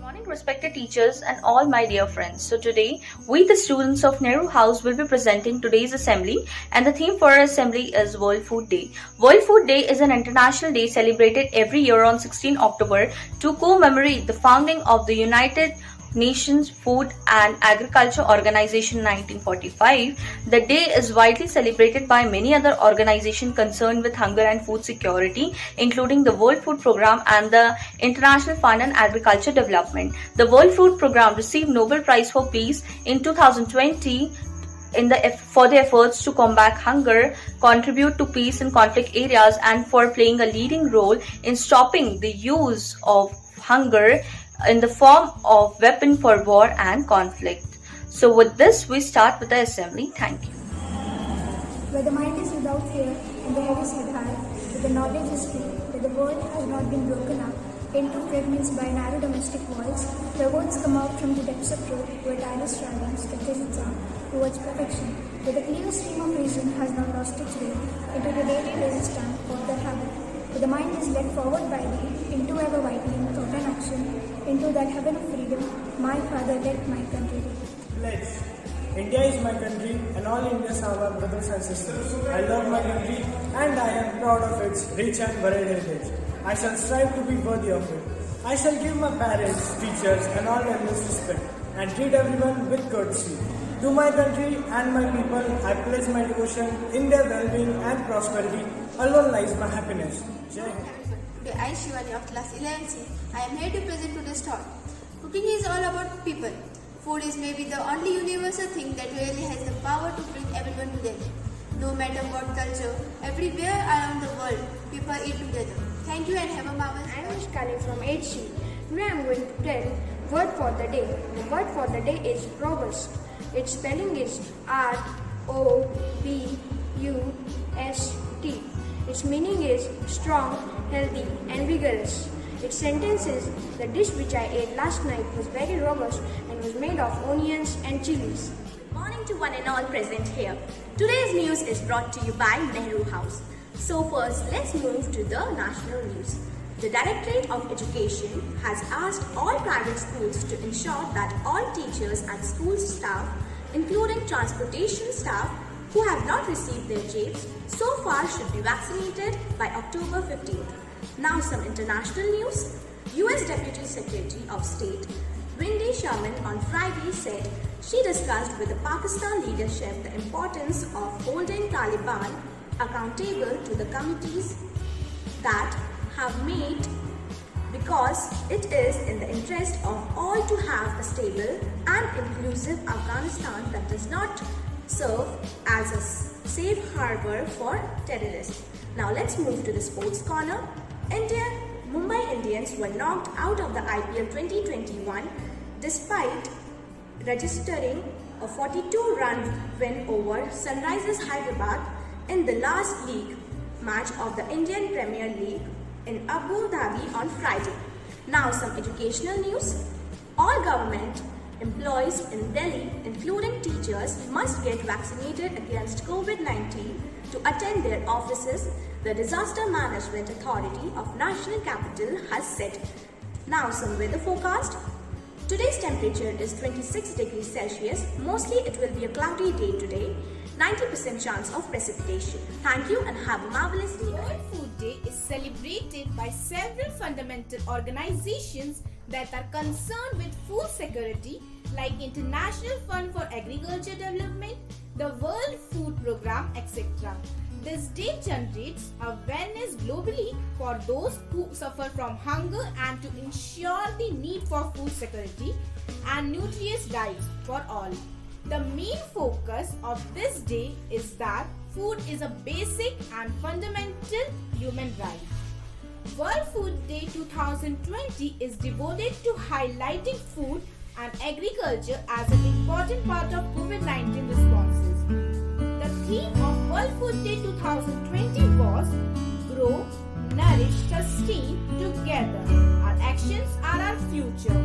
Morning, respected teachers and all my dear friends. So today, we the students of Nehru House will be presenting today's assembly, and the theme for our assembly is World Food Day. World Food Day is an international day celebrated every year on 16 October to commemorate the founding of the United Nations Food and Agriculture Organization in 1945. The day is widely celebrated by many other organizations concerned with hunger and food security, including the World Food Programme and the International Fund on Agriculture Development. The World Food Programme received Nobel Prize for Peace in 2020 for their efforts to combat hunger, contribute to peace in conflict areas, and for playing a leading role in stopping the use of hunger in the form of weapon for war and conflict. So with this, we start with the assembly. Thank you. Where the mind is without fear and the head is held high, where the knowledge is free, where the world has not been broken up into fragments by narrow domestic walls, where words come out from the depths of truth, where time is striving, stretches its arm towards perfection, where the clear stream of reason has not lost its way into the daily resistance of the habit, where the mind is led forward by thee into ever widening thought and action, into that heaven of freedom, my Father, let my country be. Pledge. India is my country and all Indians are my brothers and sisters. I love my country and I am proud of its rich and varied heritage. I shall strive to be worthy of it. I shall give my parents, teachers and all elders respect and treat everyone with courtesy. To my country and my people, I pledge my devotion. In their well-being and prosperity alone lies my happiness. Jai Hind. Today I, Shivani of class 11C, I am here to present today's talk. Cooking is all about people. Food is maybe the only universal thing that really has the power to bring everyone together. No matter what culture, everywhere around the world, people eat together. Thank you and have a marvelous day. I am Vishkali from 8C. Today I am going to tell word for the day. The word for the day is robust. Its spelling is R-O-B-U-S-T. Its meaning is strong, healthy and vigorous. Its sentence is, the dish which I ate last night was very robust and was made of onions and chilies. Good morning to one and all present here. Today's news is brought to you by Nehru House. So first, let's move to the national news. The Directorate of Education has asked all private schools to ensure that all teachers and school staff, including transportation staff, who have not received their JABs so far should be vaccinated by October 15th. Now some international news. US Deputy Secretary of State Wendy Sherman on Friday said she discussed with the Pakistan leadership the importance of holding Taliban accountable to the committees that have made, because it is in the interest of all to have a stable and inclusive Afghanistan that does not serve as a safe harbor for terrorists. Now let's move to the sports corner. Mumbai Indians were knocked out of the IPL 2021 despite registering a 42-run win over Sunrisers Hyderabad in the last league match of the Indian Premier League in Abu Dhabi on Friday. Now some educational news. All government employees in Delhi, including teachers, must get vaccinated against COVID-19 to attend their offices, the Disaster Management Authority of National Capital has said. Now some weather forecast. Today's temperature is 26 degrees Celsius. Mostly it will be a cloudy day today. 90% chance of precipitation. Thank you and have a marvelous day. World Food Day is celebrated by several fundamental organizations that are concerned with food security, like International Fund for Agriculture Development, the World Food Programme, etc. This day generates awareness globally for those who suffer from hunger and to ensure the need for food security and nutritious diets for all. The main focus of this day is that food is a basic and fundamental human right. World Food Day 2020 is devoted to highlighting food and agriculture as an important part of COVID-19 responses. The theme of World Food Day 2020 was Grow, Nourish, Sustain Together. Our actions are our future.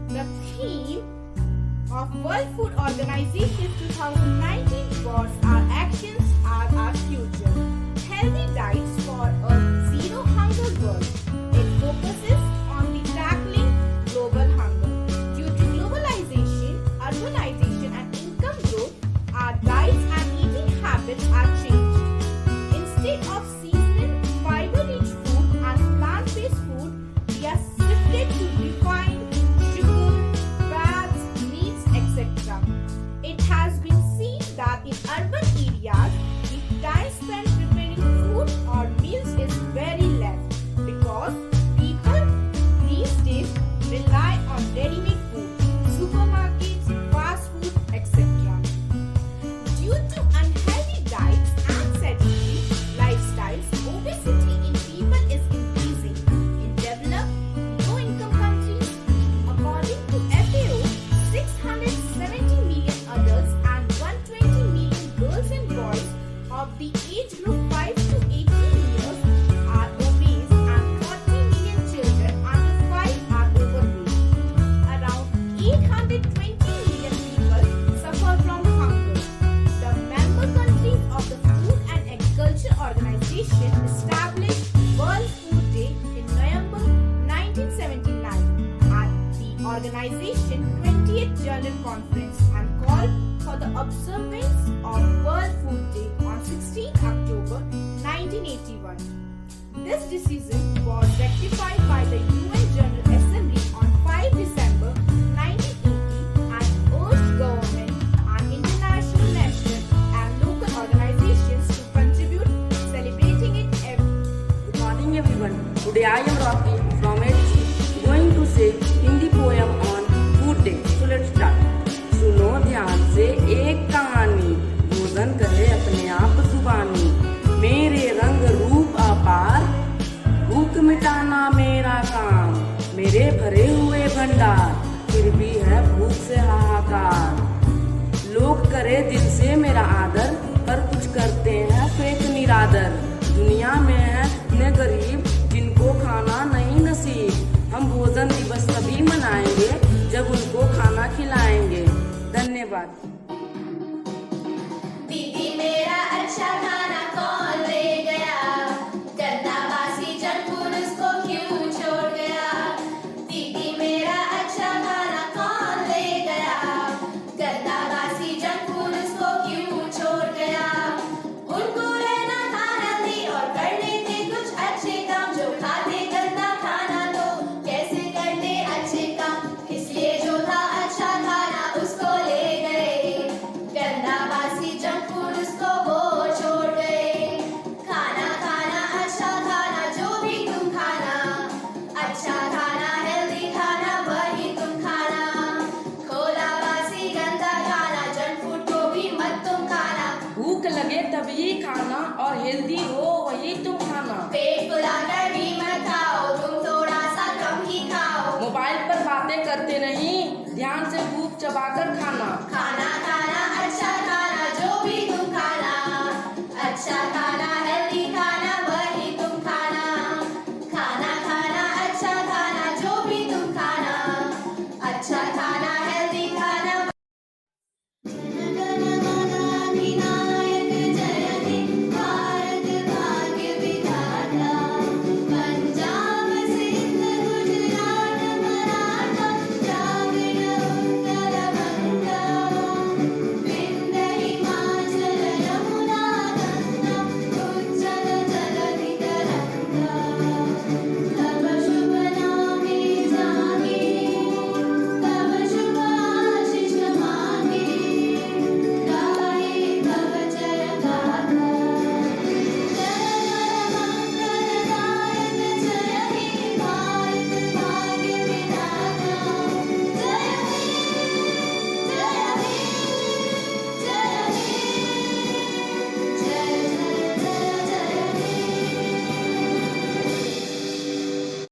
The theme of World Food Organization 2019 was Our Actions Are Our Future. Healthy diets for a zero hunger world. It focuses on the tackling global hunger. conference and called for the observance of World Food Day on 16 October 1981. This decision was ratified by the UN General Assembly on 5 December 1980 and urged government and international, national and local organizations to contribute celebrating it every. Good morning everyone. Today I am Rocky from HG going to say Hindi poem on Food Day. So let's start. सुनो ध्यान से एक कहानी, भोजन करे अपने आप जुबानी, मेरे रंग रूप अपार, भूख मिटाना मेरा काम, मेरे भरे हुए भंडार, फिर भी है भूख से हाहाकार। लोग करे दिल से मेरा आदर, पर कुछ करते हैं फेक निरादर। दुनिया में है इतने गरीब जिनको खाना नहीं नसीब। हम भोजन दिवस तभी मनाएंगे जब उनको खाना खिलाएंगे। धन्यवाद। दीदी मेरा अच्छा खाना कौन ले गया, गंदा बासी जंक फूड उसको क्यों छोड़ गया। दीदी मेरा अच्छा खाना कौन ले गया, गंदा बासी जंक फूड उसको क्यों छोड़ गया। उनको रहना था हेल्दी और करने थे कुछ अच्छे काम, जो खाते गंदा खाना तो कैसे करते अच्छे काम। इसलिए जो था अच्छा खाना उसको ले गए, गंदा बासी जंक फूड उसको वो छोड़ गए। खाना खाना अच्छा खाना जो भी तुम खाना, अच्छा खाना हेल्दी खाना वही तुम खाना। खोला बासी गंदा खाना जंक फूड को भी मत तुम खाना। भूख लगे तभी खाना और हेल्दी हो वही तुम खाना। पेट फुला कर भी मत खाओ, तुम थोड़ा सा कम ही खाओ। मोबाइल पर बातें करते नहीं, ध्यान से भूख चबाकर खाना।